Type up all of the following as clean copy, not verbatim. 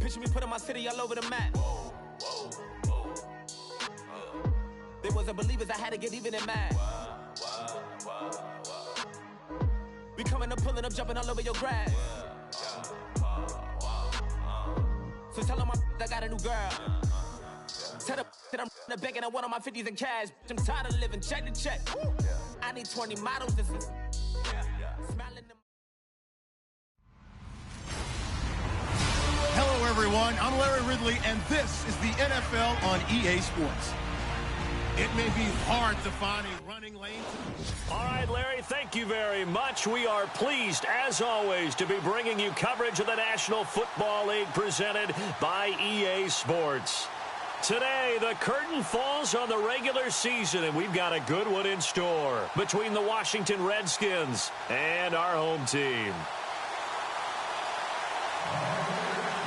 Picture me putting my city all over the map. They wasn't believers, I had to get even and mad. We coming up, pulling up, jumping all over your grass. So tell them I got a new girl. Tell them that I'm in the bank and I want all my 50s in cash. I'm tired of living check to check. I need 20 models. This is smiling. Hello, everyone. I'm Larry Ridley, and this is the NFL on EA Sports. It may be hard to find a running lane. All right, Larry, thank you very much. We are pleased, as always, to be bringing you coverage of the National Football League presented by EA Sports. Today, the curtain falls on the regular season, and we've got a good one in store between the Washington Redskins and our home team.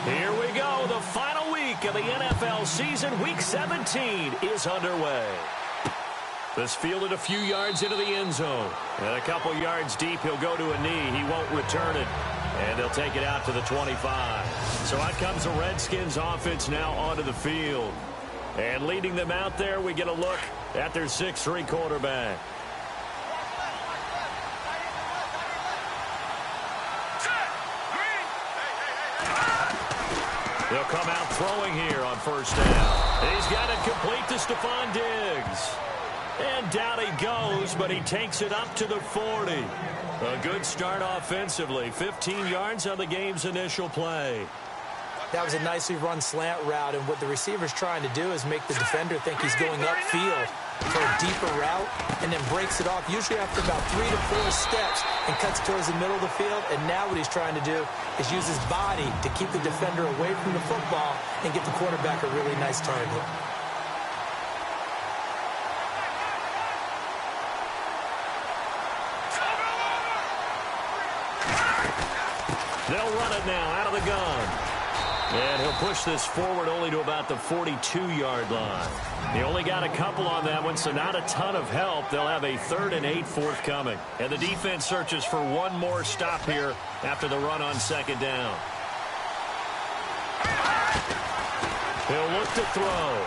Here we go. The final week of the NFL season, Week 17, is underway. This fielded a few yards into the end zone. And a couple yards deep, he'll go to a knee. He won't return it. And they'll take it out to the 25. So out comes the Redskins offense now onto the field. And leading them out there, we get a look at their 6'3" quarterback. They'll come out throwing here on first down. He's got it complete to Stephon Diggs. And down he goes, but he takes it up to the 40. A good start offensively. 15 yards on the game's initial play. That was a nicely run slant route, and what the receiver's trying to do is make the defender think he's going upfield for a deeper route, and then breaks it off, usually after about 3 to 4 steps, and cuts towards the middle of the field. And now what he's trying to do is use his body to keep the defender away from the football and get the quarterback a really nice target. They'll run it now out of the gun. And he'll push this forward only to about the 42-yard line. He only got a couple on that one, so not a ton of help. They'll have a 3rd and 8 forthcoming. And the defense searches for one more stop here after the run on second down. He'll look to throw.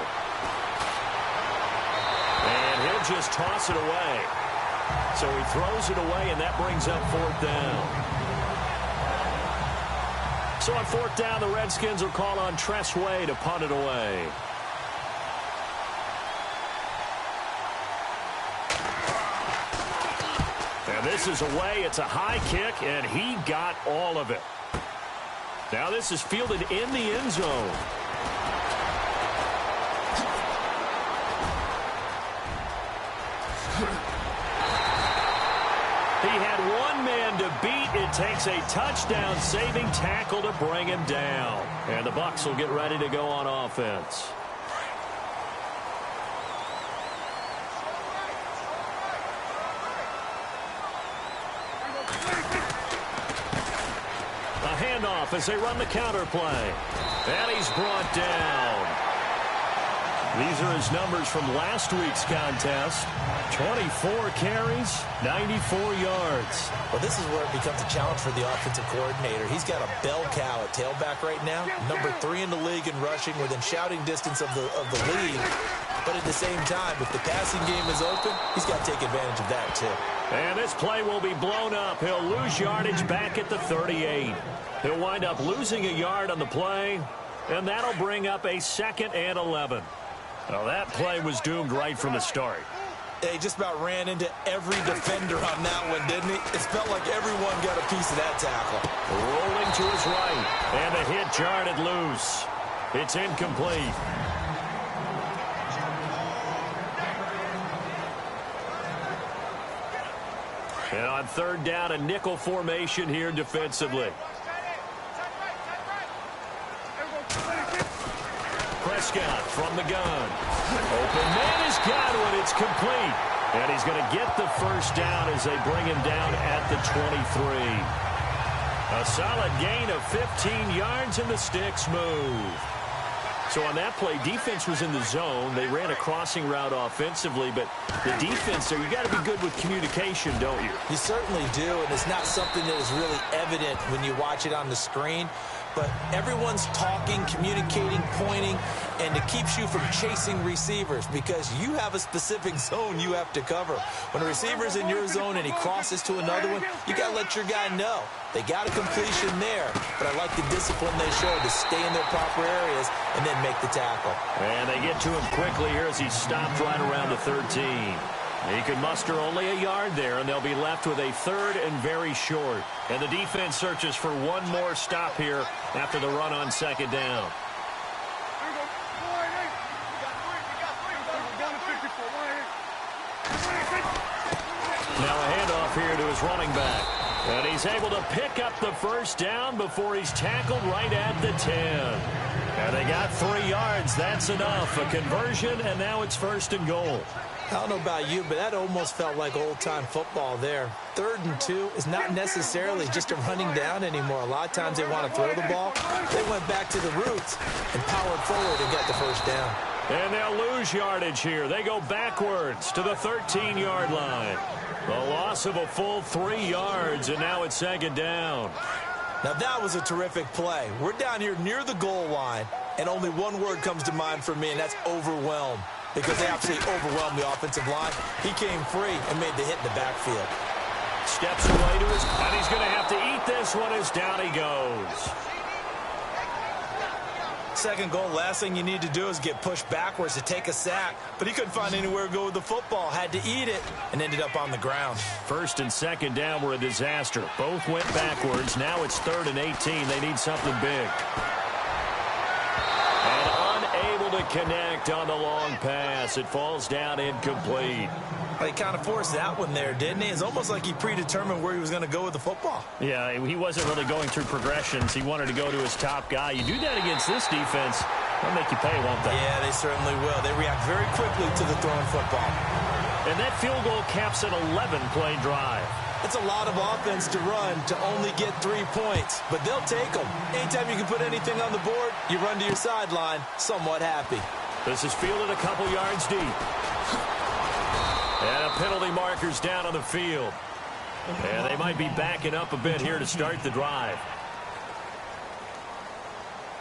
And he'll just toss it away. So he throws it away, and that brings up 4th down. So on 4th down, the Redskins will call on Tress Way to punt it away. And this is away. It's a high kick, and he got all of it. Now this is fielded in the end zone. He had one man to beat. It takes a touchdown-saving tackle to bring him down. And the Bucs will get ready to go on offense. A handoff as they run the counter play. And he's brought down. These are his numbers from last week's contest. 24 carries, 94 yards. Well, this is where it becomes a challenge for the offensive coordinator. He's got a bell cow at tailback right now. Number 3 in the league in rushing, within shouting distance of the lead. But at the same time, if the passing game is open, he's got to take advantage of that too. And this play will be blown up. He'll lose yardage back at the 38. He'll wind up losing a yard on the play, and that'll bring up a 2nd and 11. Well, that play was doomed right from the start. He just about ran into every defender on that one, didn't he? It felt like everyone got a piece of that tackle. Rolling to his right, and the hit jarred it loose. It's incomplete. And on 3rd down, a nickel formation here defensively. Prescott from the gun. Open man has got one. It's complete. And he's going to get the first down as they bring him down at the 23. A solid gain of 15 yards, and the sticks move. So on that play, defense was in the zone. They ran a crossing route offensively, but the defense there, you got to be good with communication, don't you? You certainly do, and it's not something that is really evident when you watch it on the screen. but everyone's talking, communicating, pointing, and it keeps you from chasing receivers because you have a specific zone you have to cover. When a receiver's in your zone and he crosses to another one, you got to let your guy know. They got a completion there, but I like the discipline they showed to stay in their proper areas and then make the tackle. And they get to him quickly here as he stopped right around the 13. He could muster only a yard there, and they'll be left with a third and very short. And the defense searches for one more stop here after the run on second down. Now a handoff here to his running back. And he's able to pick up the first down before he's tackled right at the 10. And they got 3 yards. That's enough. A conversion, and now it's first and goal. I don't know about you, but that almost felt like old-time football there. 3rd and 2 is not necessarily just a running down anymore. A lot of times they want to throw the ball. They went back to the roots and powered forward and got the first down. And they'll lose yardage here. They go backwards to the 13-yard line. The loss of a full 3 yards, and now it's second down. Now that was a terrific play. We're down here near the goal line, and only one word comes to mind for me, and that's overwhelmed. Because they absolutely overwhelmed the offensive line. He came free and made the hit in the backfield. Steps away to his, and he's going to have to eat this one as down he goes. Second goal, last thing you need to do is get pushed backwards to take a sack. But he couldn't find anywhere to go with the football. Had to eat it and ended up on the ground. First and second down were a disaster. Both went backwards. Now it's 3rd and 18. They need something big. And unable to connect on the long pass. It falls down incomplete. Well, he kind of forced that one there, didn't he? It's almost like he predetermined where he was going to go with the football. Yeah, he wasn't really going through progressions. He wanted to go to his top guy. You do that against this defense, they'll make you pay, won't they? Yeah, they certainly will. They react very quickly to the throwing football. And that field goal caps an 11-play drive. It's a lot of offense to run to only get 3 points, but they'll take them. Anytime you can put anything on the board, you run to your sideline somewhat happy. This is fielded a couple yards deep. And a penalty marker's down on the field. And they might be backing up a bit here to start the drive.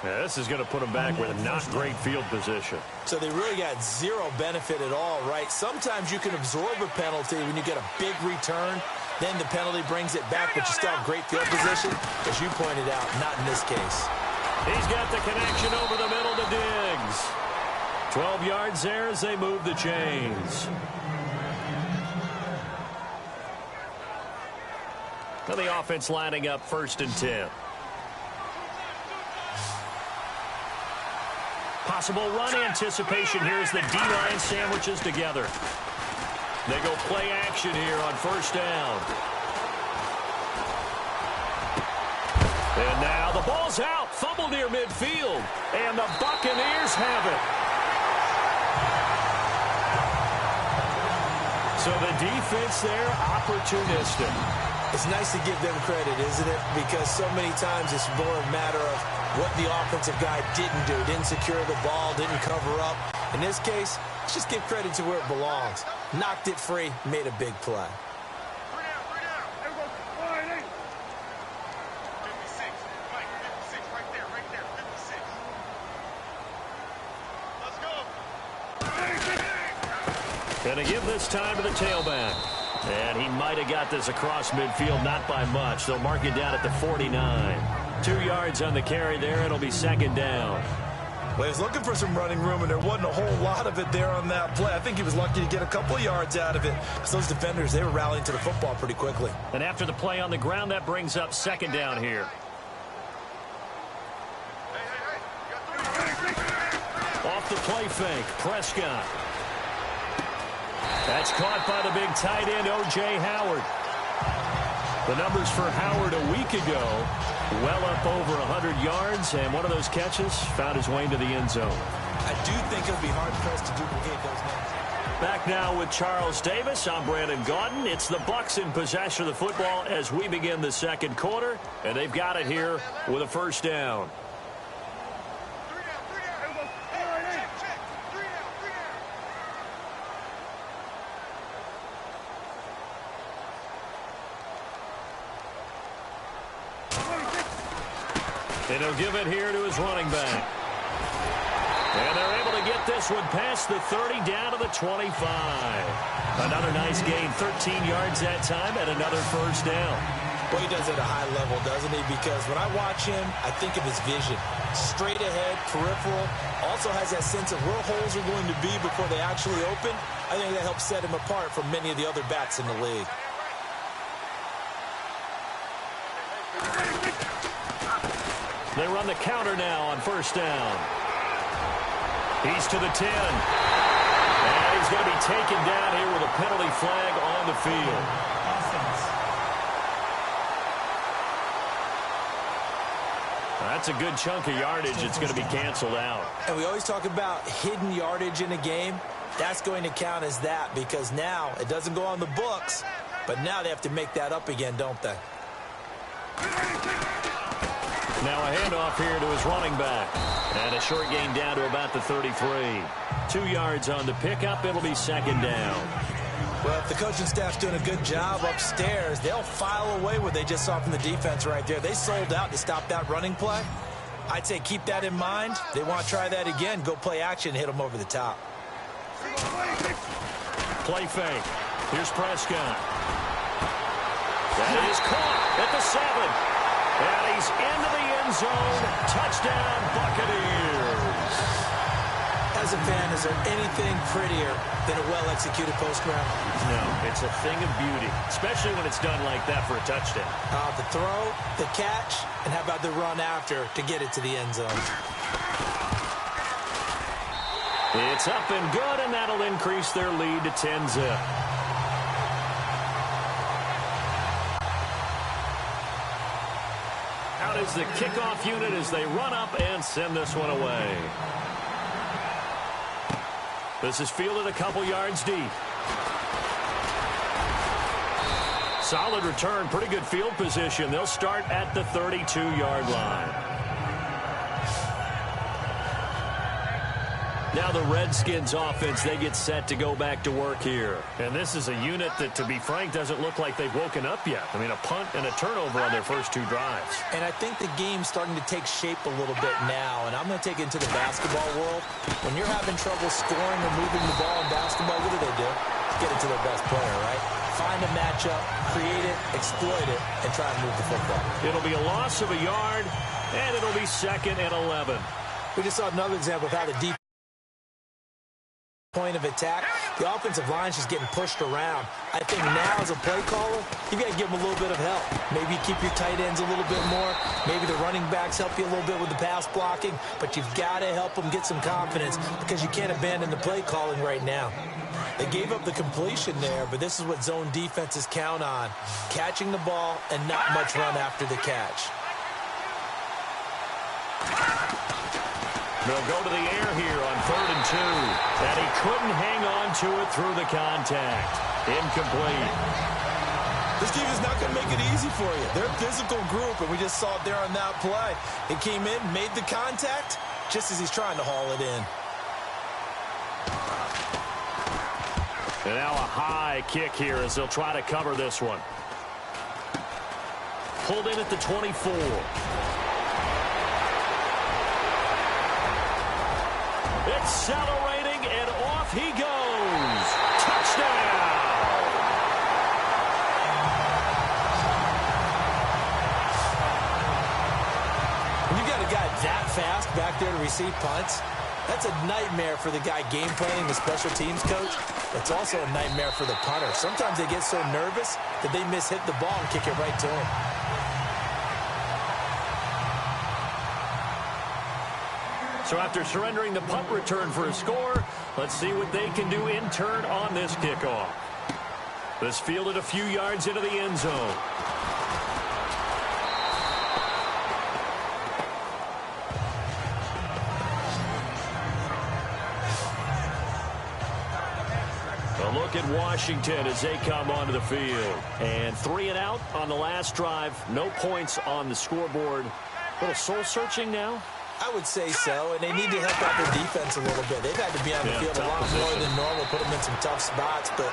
Yeah, this is going to put them back with not great field position. So they really got zero benefit at all, right? Sometimes you can absorb a penalty when you get a big return. Then the penalty brings it back, but you still have great field position. As you pointed out, not in this case. He's got the connection over the middle to Diggs. 12 yards there as they move the chains. Now the offense lining up 1st and 10. Possible run anticipation here as the D-line sandwiches together. They go play action here on 1st down. And now the ball's out. Fumble near midfield. And the Buccaneers have it. So the defense there, opportunistic. It's nice to give them credit, isn't it? Because so many times it's more a matter of what the offensive guy didn't do. Didn't secure the ball, didn't cover up. In this case, let's just give credit to where it belongs. Knocked it free, made a big play. Going to give this time to the tailback. And he might have got this across midfield, not by much. They'll mark it down at the 49. 2 yards on the carry there. It'll be second down. Well, he was looking for some running room, and there wasn't a whole lot of it there on that play. I think he was lucky to get a couple of yards out of it. Because those defenders, they were rallying to the football pretty quickly. And after the play on the ground, that brings up second down here. Off the play fake, Prescott. That's caught by the big tight end, O.J. Howard. The numbers for Howard a week ago, well up over 100 yards, and one of those catches found his way into the end zone. I do think he'll be hard-pressed to duplicate those numbers. Back now with Charles Davis. I'm Brandon Gaudin. It's the Bucs in possession of the football as we begin the second quarter, and they've got it here with a first down. And he'll give it here to his running back. And they're able to get this one past the 30 down to the 25. Another nice gain, 13 yards that time, and another first down. Well, he does it at a high level, doesn't he? Because when I watch him, I think of his vision. Straight ahead, peripheral. Also has that sense of where holes are going to be before they actually open. I think that helps set him apart from many of the other backs in the league. They run the counter now on first down. He's to the 10. And he's going to be taken down here with a penalty flag on the field. That's a good chunk of yardage. It's going to be canceled out. And we always talk about hidden yardage in a game. That's going to count as that because now it doesn't go on the books, but now they have to make that up again, don't they? Now a handoff here to his running back. And a short gain down to about the 33. 2 yards on the pickup. It'll be second down. Well, if the coaching staff's doing a good job upstairs, they'll file away what they just saw from the defense right there. They sold out to stop that running play. I'd say keep that in mind. They want to try that again. Go play action, hit them over the top. Play fake. Here's Prescott. That is caught at the 7. And he's into the end zone. Touchdown, Buccaneers. As a fan, is there anything prettier than a well-executed post route? No, it's a thing of beauty, especially when it's done like that for a touchdown. The throw, the catch, and how about the run after to get it to the end zone? It's up and good, and that'll increase their lead to 10-zip. Out is the kickoff unit as they run up and send this one away. This is fielded a couple yards deep. Solid return, pretty good field position. They'll start at the 32-yard line. Now the Redskins offense, they get set to go back to work here. And this is a unit that, to be frank, doesn't look like they've woken up yet. I mean, a punt and a turnover on their first 2 drives. And I think the game's starting to take shape a little bit now. And I'm going to take it into the basketball world. When you're having trouble scoring or moving the ball in basketball, what do? Get it to their best player, right? Find a matchup, create it, exploit it, and try and move the football. It'll be a loss of a yard, and it'll be 2nd and 11. We just saw another example of how the defense point of attack. The offensive line's just getting pushed around. I think now as a play caller, you got to give them a little bit of help. Maybe keep your tight ends a little bit more. Maybe the running backs help you a little bit with the pass blocking, but you've got to help them get some confidence because you can't abandon the play calling right now. They gave up the completion there, but this is what zone defenses count on. Catching the ball and not much run after the catch. They'll go to the air here on 3rd and 2. And he couldn't hang on to it through the contact. Incomplete. This team is not going to make it easy for you. They're a physical group, and we just saw it there on that play. He came in, made the contact, just as he's trying to haul it in. And now a high kick here as they'll try to cover this one. Pulled in at the 24. Accelerating, and off he goes. Touchdown! When you got a guy that fast back there to receive punts, that's a nightmare for the guy game planning, the special teams coach. It's also a nightmare for the punter. Sometimes they get so nervous that they hit the ball and kick it right to him. So after surrendering the punt return for a score, let's see what they can do in turn on this kickoff. This fielded a few yards into the end zone. A look at Washington as they come onto the field. And 3 and out on the last drive. No points on the scoreboard. A little soul-searching now. I would say so, and they need to help out their defense a little bit. They've had to be on the field a lot more than normal, put them in some tough spots. But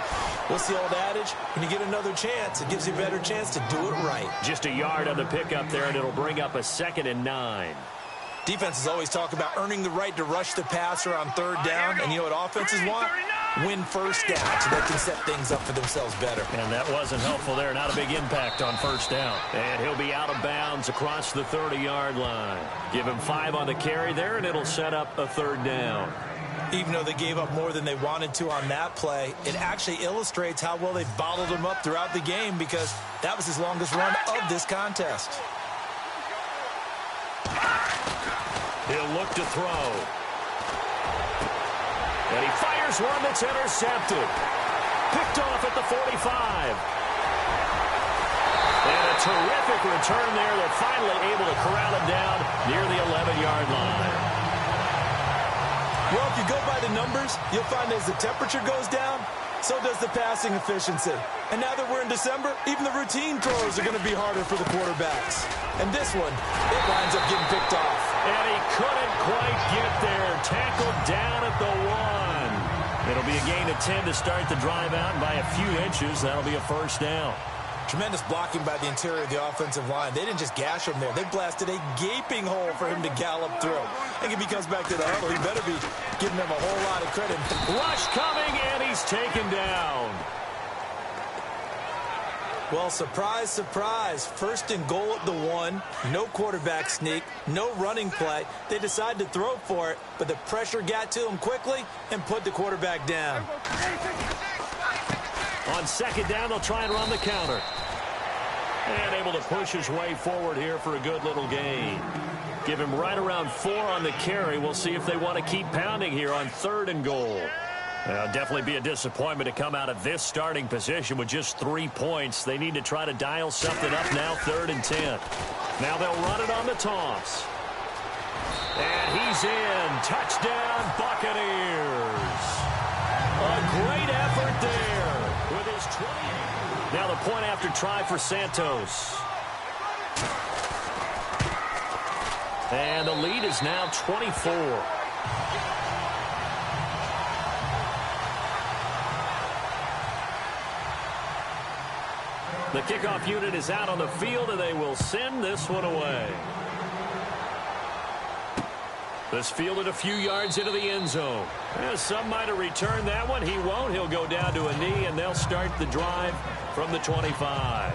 what's the old adage? When you get another chance, it gives you a better chance to do it right. Just a yard on the pickup there, and it'll bring up a 2nd and 9. Defenses always talk about earning the right to rush the passer on 3rd down, and you know what offenses want? Win 1st down so they can set things up for themselves better. And that wasn't helpful there. Not a big impact on 1st down. And he'll be out of bounds across the 30-yard line. Give him 5 on the carry there, and it'll set up a 3rd down. Even though they gave up more than they wanted to on that play, it actually illustrates how well they've bottled him up throughout the game because that was his longest run of this contest. He'll look to throw. And he fires one that's intercepted. Picked off at the 45. And a terrific return there. They're finally able to corral it down near the 11-yard line. Well, if you go by the numbers, you'll find as the temperature goes down, so does the passing efficiency. And now that we're in December, even the routine throws are going to be harder for the quarterbacks. And this one, it winds up getting picked off. And he couldn't quite get there. Tackled down at the 1. It'll be a gain of 10 to start the drive out, and by a few inches, that'll be a 1st down. Tremendous blocking by the interior of the offensive line. They didn't just gash him there. They blasted a gaping hole for him to gallop through. I think if he comes back to the huddle, he better be giving them a whole lot of credit. Rush coming, and he's taken down. Well, surprise, surprise. 1st and goal at the 1. No quarterback sneak. No running play. They decided to throw for it, but the pressure got to him quickly and put the quarterback down. On 2nd down, they'll try and run the counter. And able to push his way forward here for a good little gain. Give him right around 4 on the carry. We'll see if they want to keep pounding here on 3rd and goal. Definitely be a disappointment to come out of this starting position with just 3 points. They need to try to dial something up now, 3rd and 10. Now they'll run it on the toss. And he's in. Touchdown, Buccaneers. A great effort there with his 28. Now the point after try for Santos. And the lead is now 24. The kickoff unit is out on the field, and they will send this one away. This fielded a few yards into the end zone. Some might have returned that one. He won't. He'll go down to a knee, and they'll start the drive from the 25.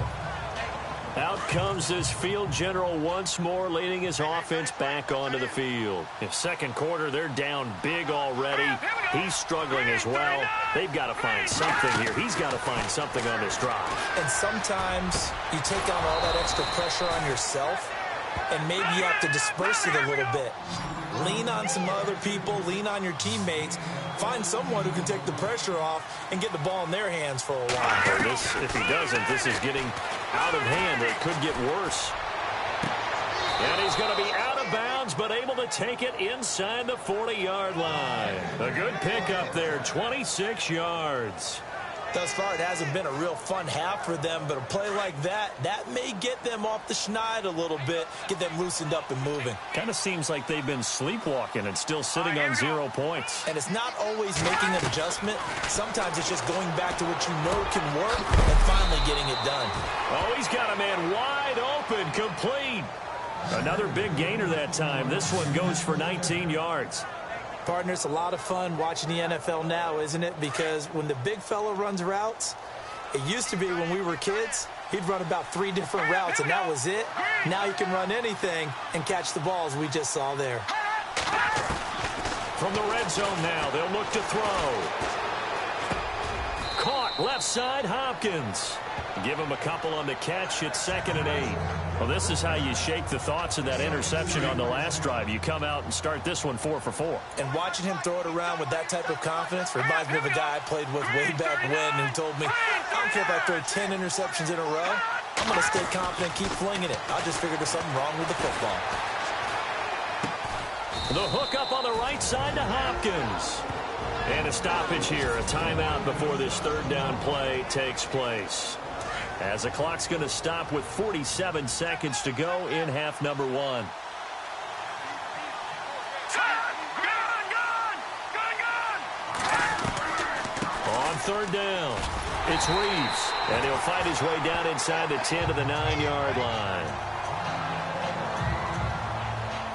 Out comes this field general once more, leading his offense back onto the field. In 2nd quarter, they're down big already. He's struggling as well. They've got to find something here. He's got to find something on this drive. And sometimes you take on all that extra pressure on yourself, and maybe you have to disperse it a little bit. Lean on some other people. Lean on your teammates. Find someone who can take the pressure off and get the ball in their hands for a while. If he doesn't, this is getting out of hand. It could get worse. And he's going to be out of bounds, but able to take it inside the 40-yard line. A good pickup there, 26 yards. Thus far, it hasn't been a real fun half for them, but a play like that may get them off the schneid a little bit, get them loosened up and moving. Kind of seems like they've been sleepwalking and still sitting on 0 points. And it's not always making an adjustment. Sometimes it's just going back to what you know can work and finally getting it done. Oh, he's got a man wide open, complete. Another big gainer that time. This one goes for 19 yards. Partner, it's a lot of fun watching the NFL now, isn't it? Because when the big fella runs routes, it used to be when we were kids, he'd run about 3 different routes, and that was it. Now he can run anything and catch the balls we just saw there. From the red zone now, they'll look to throw. Caught left side, Hopkins. Give him a couple on the catch. It's 2nd and 8. Well, this is how you shake the thoughts of that interception on the last drive. You come out and start this one 4 for 4. And watching him throw it around with that type of confidence reminds me of a guy I played with way back when who told me, I don't care if I throw 10 interceptions in a row. I'm going to stay confident, keep flinging it. I just figured there's something wrong with the football. The hook up on the right side to Hopkins. And a stoppage here, a timeout before this 3rd down play takes place. As the clock's going to stop with 47 seconds to go in half number 1. on third down. It's Reeves, and he'll fight his way down inside the 10 to the 9-yard line.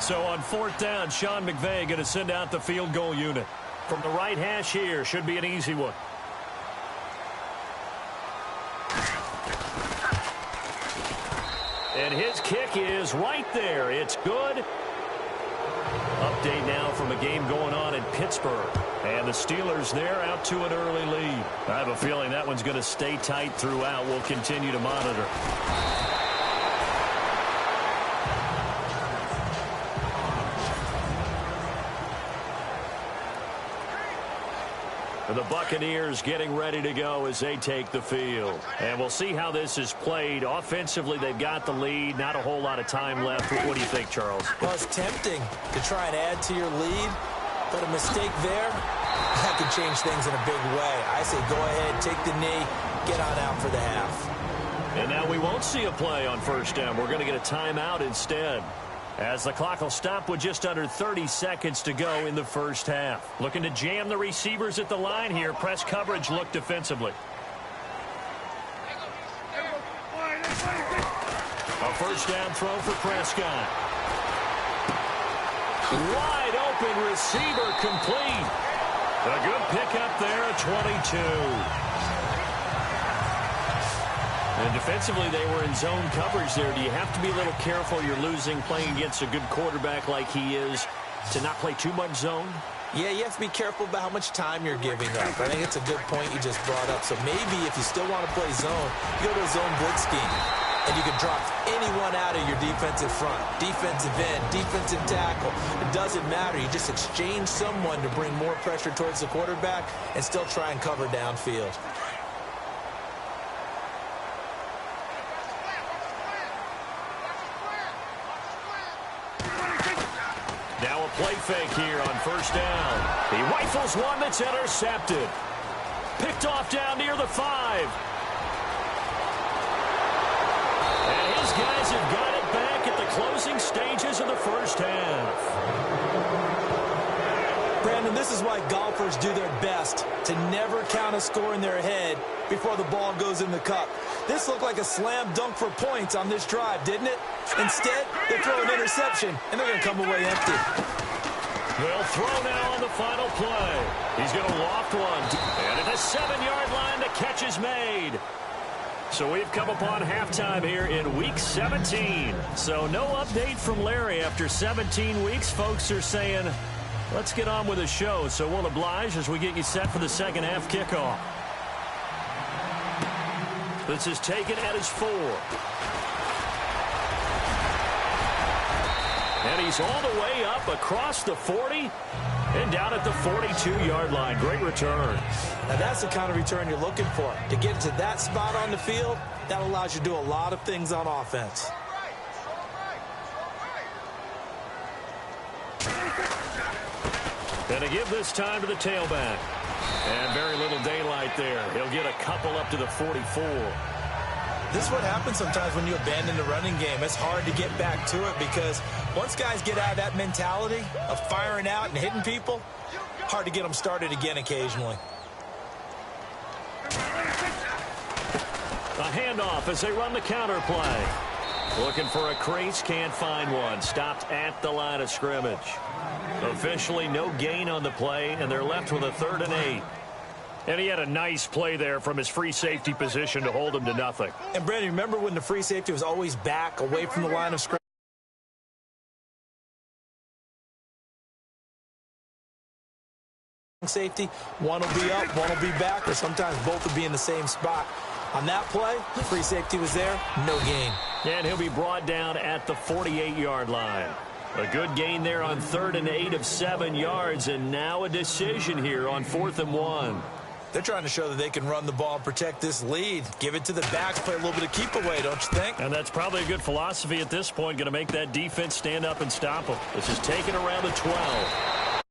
So on fourth down, Sean McVay going to send out the field goal unit. From the right hash here, should be an easy one. And his kick is right there. It's good. Update now from a game going on in Pittsburgh. And the Steelers there out to an early lead. I have a feeling that one's going to stay tight throughout. We'll continue to monitor. The Buccaneers getting ready to go as they take the field. And we'll see how this is played. Offensively, they've got the lead. Not a whole lot of time left. What do you think, Charles? Well, it's tempting to try and add to your lead, but a mistake there, that could change things in a big way. I say go ahead, take the knee, get on out for the half. And now we won't see a play on first down. We're going to get a timeout instead, as the clock will stop with just under 30 seconds to go in the first half. Looking to jam the receivers at the line here. Press coverage look defensively. A first down throw for Prescott. Wide open receiver complete. A good pickup there at 22. And defensively, they were in zone coverage there. Do you have to be a little careful? You're losing playing against a good quarterback like he is to not play too much zone? Yeah, you have to be careful about how much time you're giving up. I think it's a good point you just brought up. So maybe if you still want to play zone, you go to a zone blitz scheme. And you can drop anyone out of your defensive front, defensive end, defensive tackle. It doesn't matter. You just exchange someone to bring more pressure towards the quarterback and still try and cover downfield. Now a play fake here on first down. He rifles one that's intercepted. Picked off down near the 5. And his guys have got it back at the closing stages of the first half. Brandon, this is why golfers do their best to never count a score in their head before the ball goes in the cup. This looked like a slam dunk for points on this drive, didn't it? Instead, they throw an interception, and they're going to come away empty. They'll throw now on the final play. He's going to loft one. And at the 7-yard line, the catch is made. So we've come upon halftime here in Week 17. So no update from Larry after 17 weeks. Folks are saying, let's get on with the show. So we'll oblige as we get you set for the second half kickoff. This is taken at his 4. And he's all the way up across the 40 and down at the 42-yard line. Great return. Now that's the kind of return you're looking for. To get to that spot on the field, that allows you to do a lot of things on offense. And to give this time to the tailback. And very little daylight there. He'll get a couple up to the 44. This is what happens sometimes when you abandon the running game. It's hard to get back to it because once guys get out of that mentality of firing out and hitting people, hard to get them started again occasionally. A handoff as they run the counter play. Looking for a crease, can't find one. Stopped at the line of scrimmage. Officially no gain on the play, and they're left with a 3rd and 8. And he had a nice play there from his free safety position to hold him to nothing. And, Brandon, remember when the free safety was always back away from the line of scrimmage? Safety, one will be up, one will be back, or sometimes both will be in the same spot. On that play, the free safety was there, no gain. And he'll be brought down at the 48-yard line. A good gain there on 3rd and 8 of 7 yards, and now a decision here on 4th and 1. They're trying to show that they can run the ball and protect this lead. Give it to the backs, play a little bit of keep away, don't you think? And that's probably a good philosophy at this point, going to make that defense stand up and stop them. This is taken around the 12.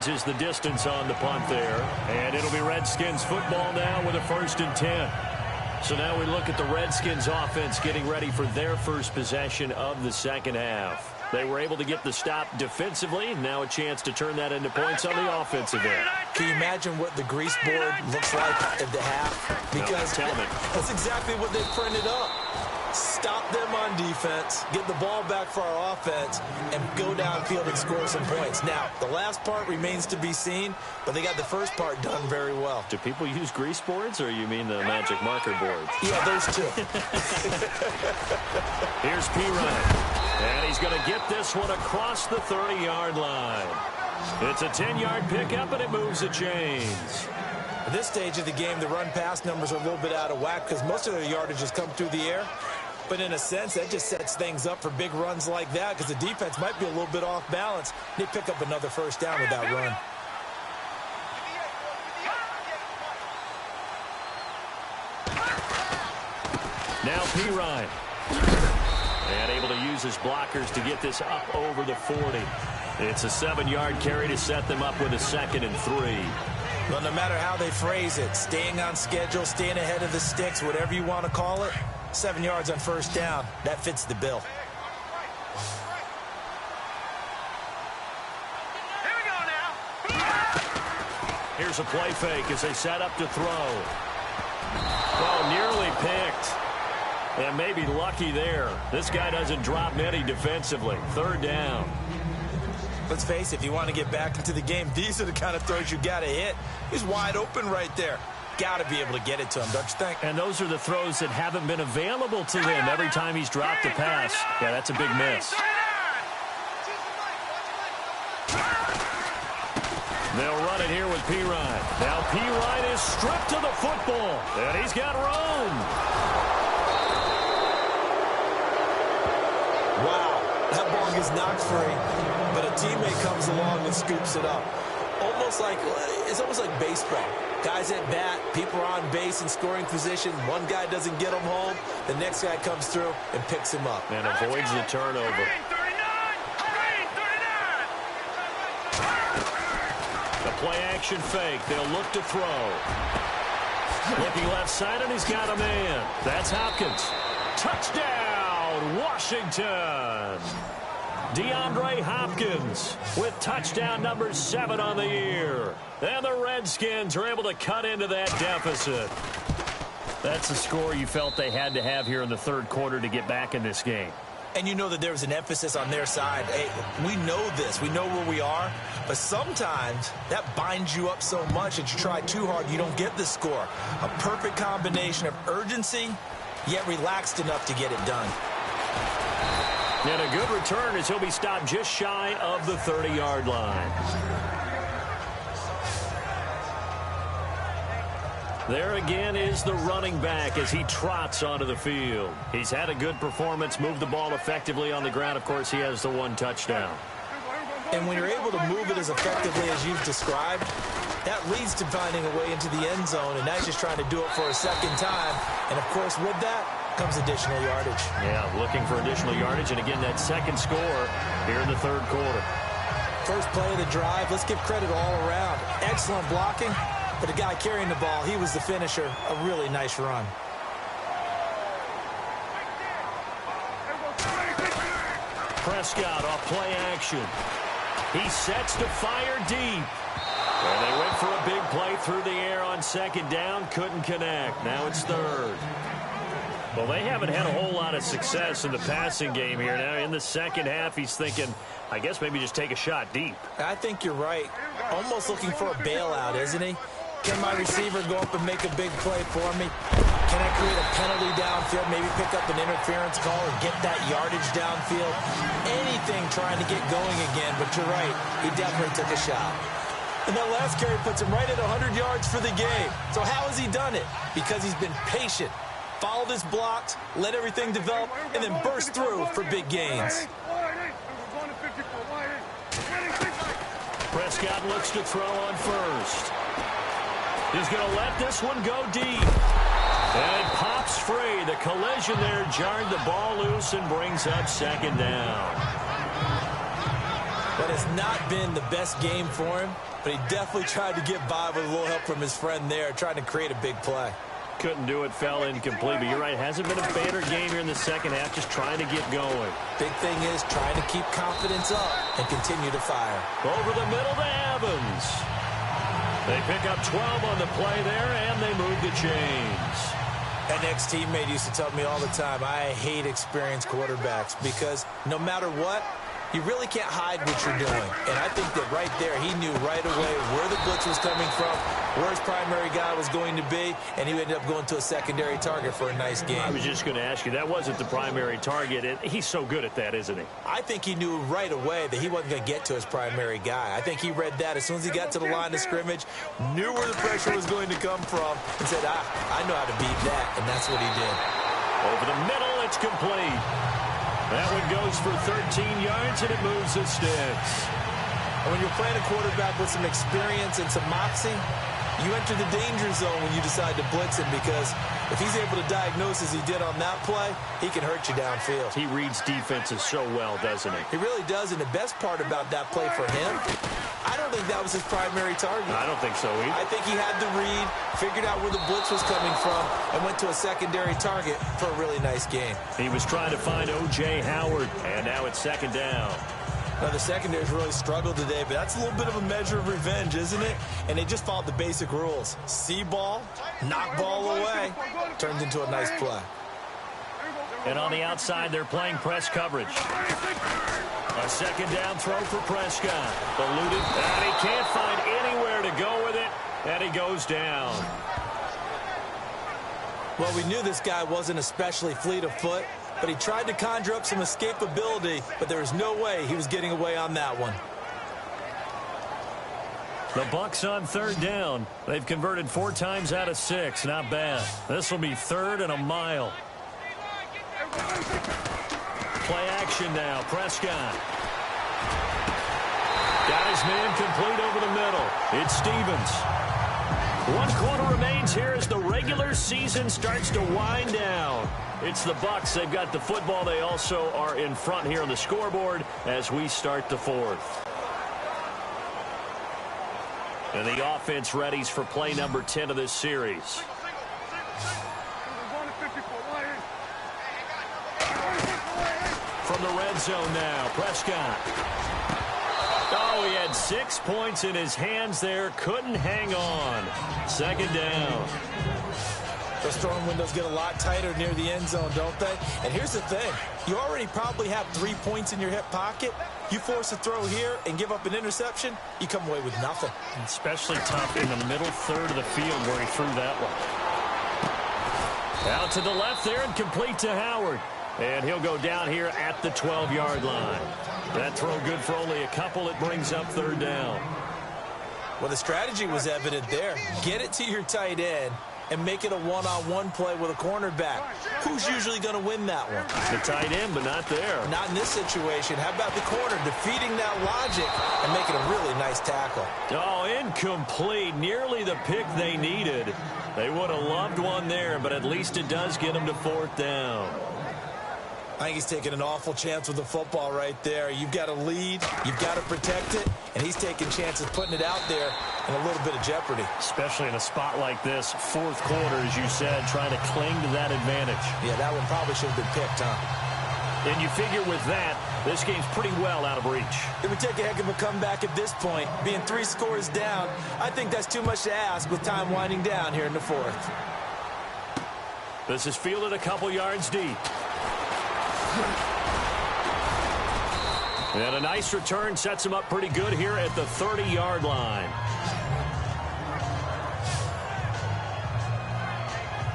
This is the distance on the punt there. And it'll be Redskins football now with a 1st and 10. So now we look at the Redskins offense getting ready for their first possession of the second half. They were able to get the stop defensively. Now a chance to turn that into points on the offensive end. Can you imagine what the grease board looks like at the half? Because tell me. That's exactly what they printed up. Stop them on defense, get the ball back for our offense, and go downfield and score some points. Now, the last part remains to be seen, but they got the first part done very well. Do people use grease boards, or you mean the magic marker boards? Yeah, those two. Here's P. Ryan, and he's going to get this one across the 30-yard line. It's a 10-yard pickup, and it moves the chains. At this stage of the game, the run-pass numbers are a little bit out of whack because most of their yardage has come through the air. But in a sense, that just sets things up for big runs like that because the defense might be a little bit off balance. They pick up another first down with that run. Now P. Ryan. And able to use his blockers to get this up over the 40. It's a 7-yard carry to set them up with a 2nd and 3. Well, no matter how they phrase it, staying on schedule, staying ahead of the sticks, whatever you want to call it, 7 yards on first down, that fits the bill. Here we go now. Here's a play fake as they set up to throw. Well, nearly picked. And maybe lucky there. This guy doesn't drop many defensively. 3rd down. Let's face it, if you want to get back into the game, these are the kind of throws you got to hit. He's wide open right there. Got to be able to get it to him, don't you think? And those are the throws that haven't been available to him every time he's dropped a pass. Yeah, that's a big miss. They'll run it here with P. Ryan. Now P. Ryan is stripped to the football, and he's got room. Wow, that ball is knocked free, but a teammate comes along and scoops it up. It's almost like baseball. Guys at bat, people are on base in scoring position. One guy doesn't get him home. The next guy comes through and picks him up. And avoids the turnover. The play-action fake. They'll look to throw. Looking left side, and he's got a man. That's Hopkins. Touchdown, Washington. DeAndre Hopkins with touchdown number 7 on the year. And the Redskins are able to cut into that deficit. That's the score you felt they had to have here in the 3rd quarter to get back in this game. And you know that there was an emphasis on their side. Hey, we know this. We know where we are. But sometimes that binds you up so much that you try too hard, you don't get the score. A perfect combination of urgency, yet relaxed enough to get it done. And a good return as he'll be stopped just shy of the 30-yard line. There again is the running back as he trots onto the field. He's had a good performance, moved the ball effectively on the ground. Of course, he has the 1 touchdown. And when you're able to move it as effectively as you've described, that leads to finding a way into the end zone, and now he's just trying to do it for a 2nd time. And, of course, with that comes additional yardage. Yeah, looking for additional yardage, and again, that 2nd score here in the 3rd quarter. First play of the drive, let's give credit all around. Excellent blocking, but the guy carrying the ball, he was the finisher. A really nice run. Prescott off play action. He sets to fire deep. And they went for a big play through the air on 2nd down. Couldn't connect. Now it's 3rd. Well, they haven't had a whole lot of success in the passing game here. Now in the 2nd half, he's thinking, I guess maybe just take a shot deep. I think you're right. Almost looking for a bailout, isn't he? Can my receiver go up and make a big play for me? Can I create a penalty downfield, maybe pick up an interference call or get that yardage downfield? Anything trying to get going again, but you're right. He definitely took a shot. And that last carry puts him right at 100 yards for the game. So how has he done it? Because he's been patient, followed his blocks, let everything develop, and then burst through for big gains. Prescott looks to throw on first. He's going to let this one go deep. And it pops free. The collision there jarred the ball loose and brings up 2nd down. That has not been the best game for him, but he definitely tried to get by with a little help from his friend there, trying to create a big play. couldn't do it, fell incomplete. But you're right, hasn't been a banner game here in the second half, just trying to get going. Big thing is trying to keep confidence up and continue to fire. Over the middle to Evans. They pick up 12 on the play there, and they move the chains. An ex-teammate used to tell me all the time, I hate experienced quarterbacks because no matter what, you really can't hide what you're doing. And I think that right there, he knew right away where the blitz was coming from, where his primary guy was going to be, and he ended up going to a secondary target for a nice game. I was just going to ask you, that wasn't the primary target, and he's so good at that, isn't he? I think he knew right away that he wasn't going to get to his primary guy. I think he read that as soon as he got to the line of scrimmage, knew where the pressure was going to come from, and said, I know how to beat that, and that's what he did. Over the middle, it's complete. That one goes for 13 yards, and it moves the sticks. And when you're playing a quarterback with some experience and some moxie, you enter the danger zone when you decide to blitz him, because if he's able to diagnose as he did on that play, he can hurt you downfield. He reads defenses so well, doesn't he? He really does, and the best part about that play for him, I don't think that was his primary target. I don't think so either. I think he had the read, figured out where the blitz was coming from, and went to a secondary target for a really nice game. He was trying to find O.J. Howard, and now it's second down. Now, the secondary's really struggled today, but that's a little bit of a measure of revenge, isn't it? And they just followed the basic rules. See ball, knock ball away, turns into a nice play. And on the outside, they're playing press coverage. A second down throw for Prescott. Eluded, and he can't find anywhere to go with it, and he goes down. Well, we knew this guy wasn't especially fleet of foot, but he tried to conjure up some escapability, but there was no way he was getting away on that one. The Bucs on third down. They've converted 4 times out of 6. Not bad. This will be 3rd and a mile. Play action now. Prescott. Got his man complete over the middle. It's Stevens. 1 quarter remains here as the regular season starts to wind down. It's the Bucs. They've got the football. They also are in front here on the scoreboard as we start the 4th. And the offense readies for play number 10 of this series. From the red zone now, Prescott. Oh, he had 6 points in his hands there. Couldn't hang on. Second down. Those throwing windows get a lot tighter near the end zone, don't they? And here's the thing. You already probably have 3 points in your hip pocket. You force a throw here and give up an interception, you come away with nothing. Especially tough in the middle third of the field where he threw that one. Out to the left there and complete to Howard. And he'll go down here at the 12-yard line. That throw good for only a couple. It brings up 3rd down. Well, the strategy was evident there. Get it to your tight end and make it a one-on-one play with a cornerback. Who's usually going to win that one? The tight end, but not there. Not in this situation. How about the corner defeating that logic and making a really nice tackle? Oh, incomplete. Nearly the pick they needed. They would have loved one there, but at least it does get them to 4th down. I think he's taking an awful chance with the football right there. You've got to lead, you've got to protect it, and he's taking chances putting it out there in a little bit of jeopardy. Especially in a spot like this, 4th quarter, as you said, trying to cling to that advantage. Yeah, that one probably should have been picked, huh? And you figure with that, this game's pretty well out of reach. It would take a heck of a comeback at this point. Being 3 scores down, I think that's too much to ask with time winding down here in the 4th. This is fielded a couple yards deep. And a nice return sets him up pretty good here at the 30-yard line.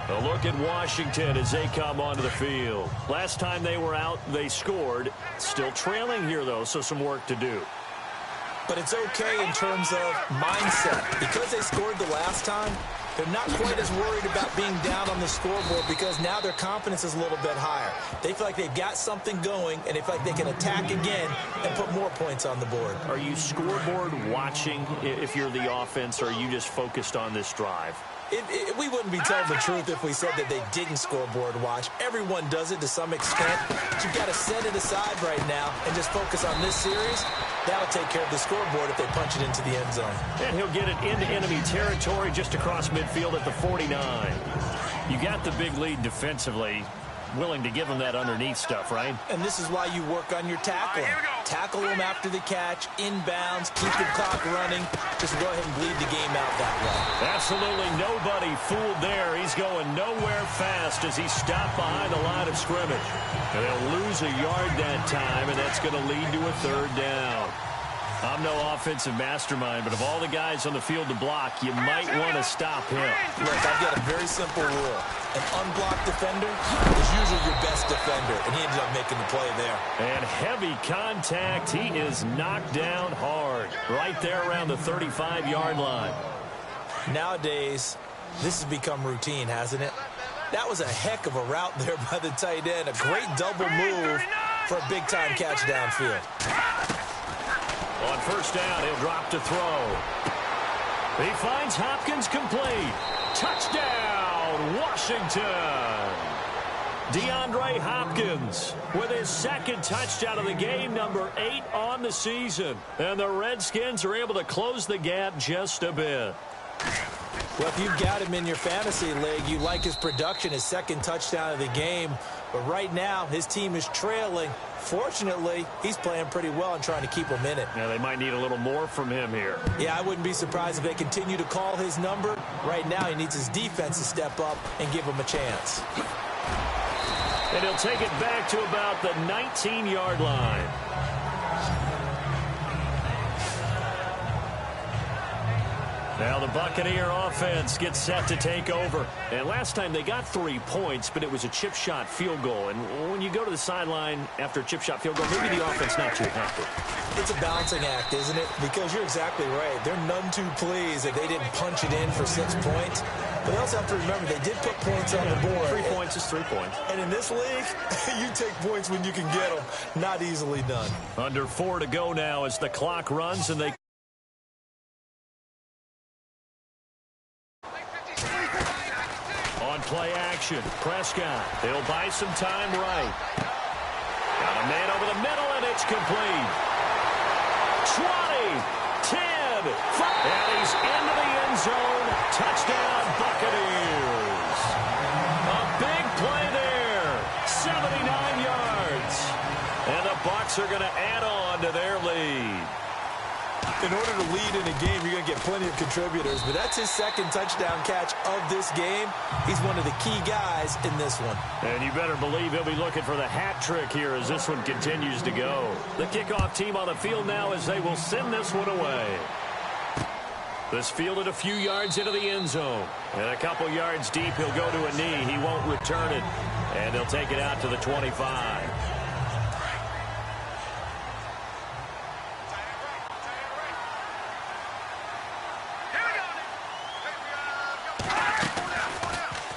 A look at Washington as they come onto the field. Last time they were out, they scored. Still trailing here, though, so some work to do. But it's okay in terms of mindset. Because they scored the last time, they're not quite as worried about being down on the scoreboard because now their confidence is a little bit higher. They feel like they've got something going, and they feel like they can attack again and put more points on the board. Are you scoreboard watching if you're the offense, or are you just focused on this drive? We wouldn't be telling the truth if we said that they didn't scoreboard watch. Everyone does it to some extent. But you've got to set it aside right now and just focus on this series. That'll take care of the scoreboard if they punch it into the end zone. And he'll get it into enemy territory just across midfield at the 49. You got the big lead defensively. Willing to give him that underneath stuff, right? And this is why you work on your tackling. Tackle him after the catch, inbounds, keep the clock running. Just go ahead and bleed the game out that way. Absolutely nobody fooled there. He's going nowhere fast as he stopped behind the line of scrimmage. And they'll lose a yard that time, and that's going to lead to a third down. I'm no offensive mastermind, but of all the guys on the field to block, you might want to stop him. Look, I've got a very simple rule. An unblocked defender is usually your best defender, and he ended up making the play there. And heavy contact. He is knocked down hard right there around the 35-yard line. Nowadays, this has become routine, hasn't it? That was a heck of a route there by the tight end. A great double move for a big-time catch downfield. On first down, he'll drop to throw. He finds Hopkins complete. Touchdown, Washington. DeAndre Hopkins with his second touchdown of the game, number 8 on the season. And the Redskins are able to close the gap just a bit. Well, if you've got him in your fantasy league, you like his production, his second touchdown of the game. But right now, his team is trailing. Fortunately, he's playing pretty well and trying to keep him in it. Yeah, they might need a little more from him here. Yeah, I wouldn't be surprised if they continue to call his number. Right now, he needs his defense to step up and give him a chance. And he'll take it back to about the 19-yard line. Now the Buccaneer offense gets set to take over. And last time they got 3 points, but it was a chip shot field goal. And when you go to the sideline after a chip shot field goal, maybe the offense not too happy. It's a balancing act, isn't it? Because you're exactly right. They're none too pleased that they didn't punch it in for 6 points. But they also have to remember they did put points on the board. 3 points is 3 points. And in this league, you take points when you can get them. Not easily done. Under 4 to go now as the clock runs and they... On play action, Prescott. They'll buy some time right. Got a man over the middle, and it's complete. 20, 10, 5. And he's into the end zone. Touchdown, Buccaneers. A big play there. 79 yards. And the Bucs are going to add on to their lead. In order to lead in a game, you're going to get plenty of contributors, but that's his second touchdown catch of this game. He's one of the key guys in this one. And you better believe he'll be looking for the hat trick here as this one continues to go. The kickoff team on the field now as they will send this one away. This fielded a few yards into the end zone. And a couple yards deep, he'll go to a knee. He won't return it. And they'll take it out to the 25.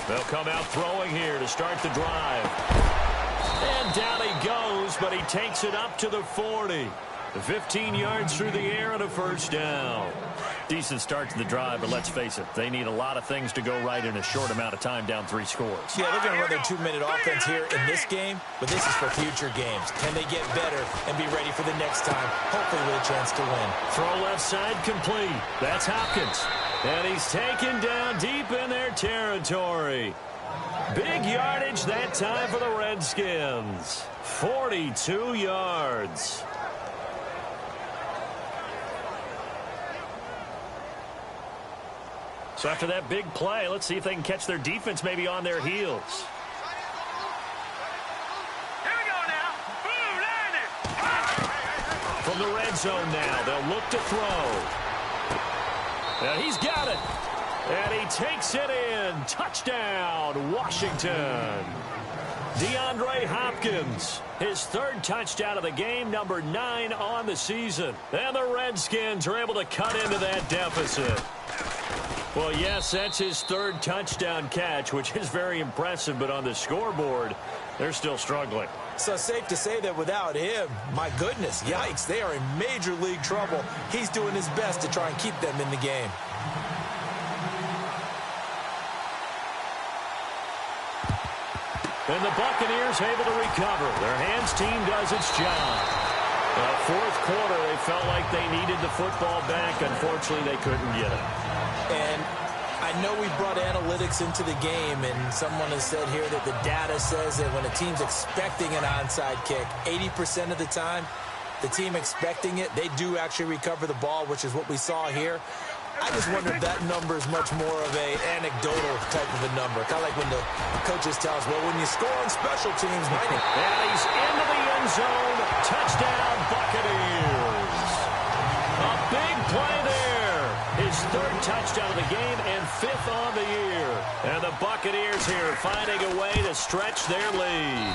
They'll come out throwing here to start the drive. And down he goes, but he takes it up to the 40. 15 yards through the air and a first down. Decent start to the drive, but let's face it, they need a lot of things to go right in a short amount of time, down 3 scores. Yeah, they're going to run their 2-minute offense here in this game, but this is for future games. Can they get better and be ready for the next time, hopefully with a chance to win? Throw left side complete. That's Hopkins. And he's taken down deep in their territory. Big yardage that time for the Redskins. 42 yards. So after that big play, let's see if they can catch their defense maybe on their heels. Here we go now. Boom, From the red zone now, they'll look to throw. And he's got it. And he takes it in. Touchdown, Washington. DeAndre Hopkins, his third touchdown of the game, number 9 on the season. And the Redskins are able to cut into that deficit. Well, yes, that's his third touchdown catch, which is very impressive, but on the scoreboard, they're still struggling. So safe to say that without him, my goodness, yikes, they are in major league trouble. He's doing his best to try and keep them in the game. And the Buccaneers able to recover. Their hands team does its job. Fourth quarter, they felt like they needed the football back. Unfortunately, they couldn't get it. And I I know we brought analytics into the game, and someone has said here that the data says that when a team's expecting an onside kick, 80% of the time, the team expecting it, they do actually recover the ball, which is what we saw here. I just wonder if that number is much more of an anecdotal type of a number. Kind of like when the coaches tell us, well, when you score on special teams, and he's into the end zone. Touchdown, Buccaneers. A big play there. His third touchdown of the game and fifth on the year. And the Buccaneers here finding a way to stretch their lead.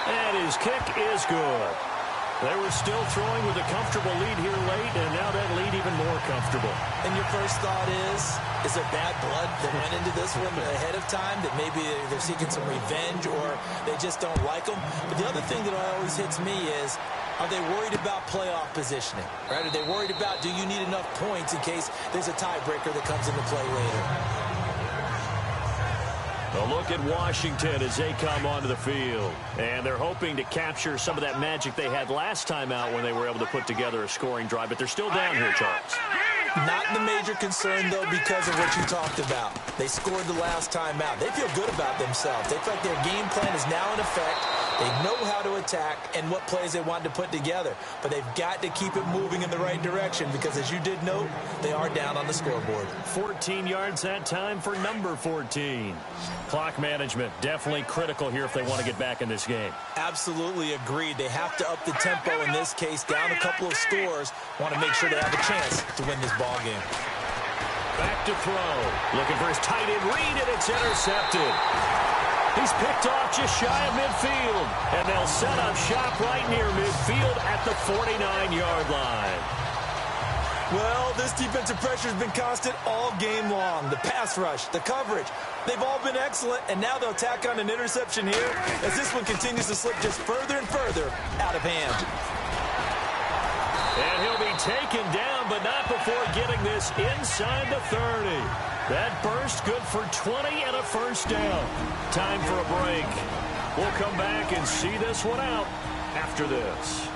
And his kick is good. They were still throwing with a comfortable lead here late, and now that lead even more comfortable. And your first thought is there bad blood that went into this one ahead of time, that maybe they're seeking some revenge or they just don't like them? But the other thing that always hits me is, are they worried about playoff positioning? Right? Are they worried about, do you need enough points in case there's a tiebreaker that comes into play later? A look at Washington as they come onto the field. And they're hoping to capture some of that magic they had last time out when they were able to put together a scoring drive. But they're still down here, Charles. Not the major concern, though, because of what you talked about. They scored the last time out. They feel good about themselves. They feel like their game plan is now in effect. They know how to attack and what plays they want to put together. But they've got to keep it moving in the right direction because, as you did note, they are down on the scoreboard. 14 yards that time for number 14. Clock management definitely critical here if they want to get back in this game. Absolutely agreed. They have to up the tempo in this case, down a couple of scores. Want to make sure they have a chance to win this ball game. Back to throw. Looking for his tight end read, and it's intercepted. He's picked off just shy of midfield. And they'll set up shop right near midfield at the 49-yard line. Well, this defensive pressure has been constant all game long. The pass rush, the coverage, they've all been excellent, and now they'll tack on an interception here as this one continues to slip just further and further out of hand. And he'll be taken down, but not before getting this inside the 30. That burst good for 20 and a first down. Time for a break. We'll come back and see this one out after this.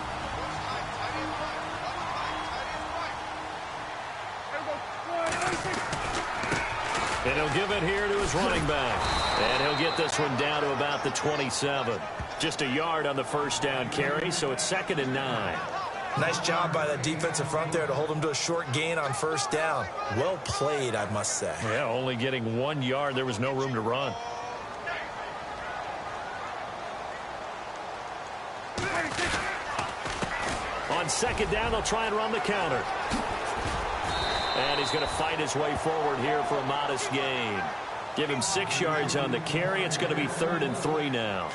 And he'll give it here to his running back. And he'll get this one down to about the 27. Just a yard on the first down carry, so it's 2nd and 9. Nice job by that defensive front there to hold him to a short gain on first down. Well played, I must say. Yeah, only getting 1 yard. There was no room to run. On 2nd down, they'll try and run the counter. And he's going to fight his way forward here for a modest gain. Give him 6 yards on the carry. It's going to be 3rd and 3 now.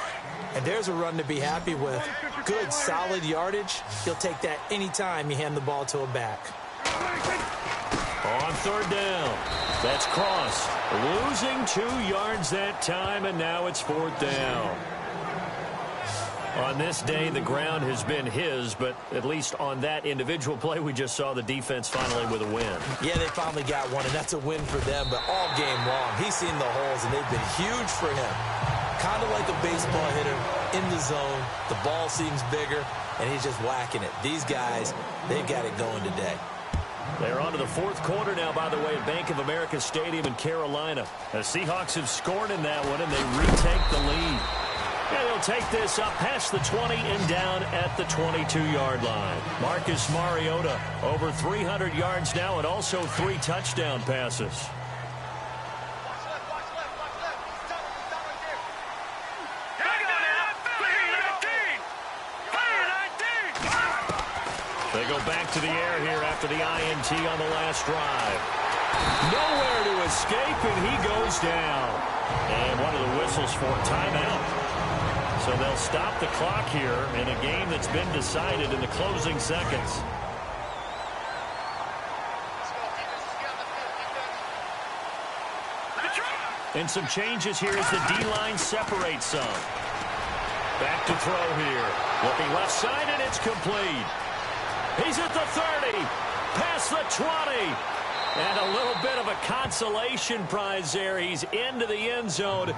And there's a run to be happy with. Good, solid yardage. He'll take that anytime you hand the ball to a back. On 3rd down, that's Cross. Losing 2 yards that time, and now it's 4th down. On this day, the ground has been his, but at least on that individual play, we just saw the defense finally with a win. Yeah, they finally got one, and that's a win for them, but all game long, he's seen the holes, and they've been huge for him. Kind of like a baseball hitter in the zone. The ball seems bigger, and he's just whacking it. These guys, they've got it going today. They're on to the 4th quarter now, by the way, at Bank of America Stadium in Carolina. The Seahawks have scored in that one, and they retake the lead. And they'll take this up past the 20 and down at the 22-yard line. Marcus Mariota over 300 yards now and also 3 touchdown passes. They go back to the air here after the INT on the last drive. Nowhere to escape, and he goes down. And one of the whistles for a timeout. So they'll stop the clock here in a game that's been decided in the closing seconds. And some changes here as the D-line separates some. Back to throw here. Looking left side, and it's complete. He's at the 30, past the 20. And a little bit of a consolation prize there. He's into the end zone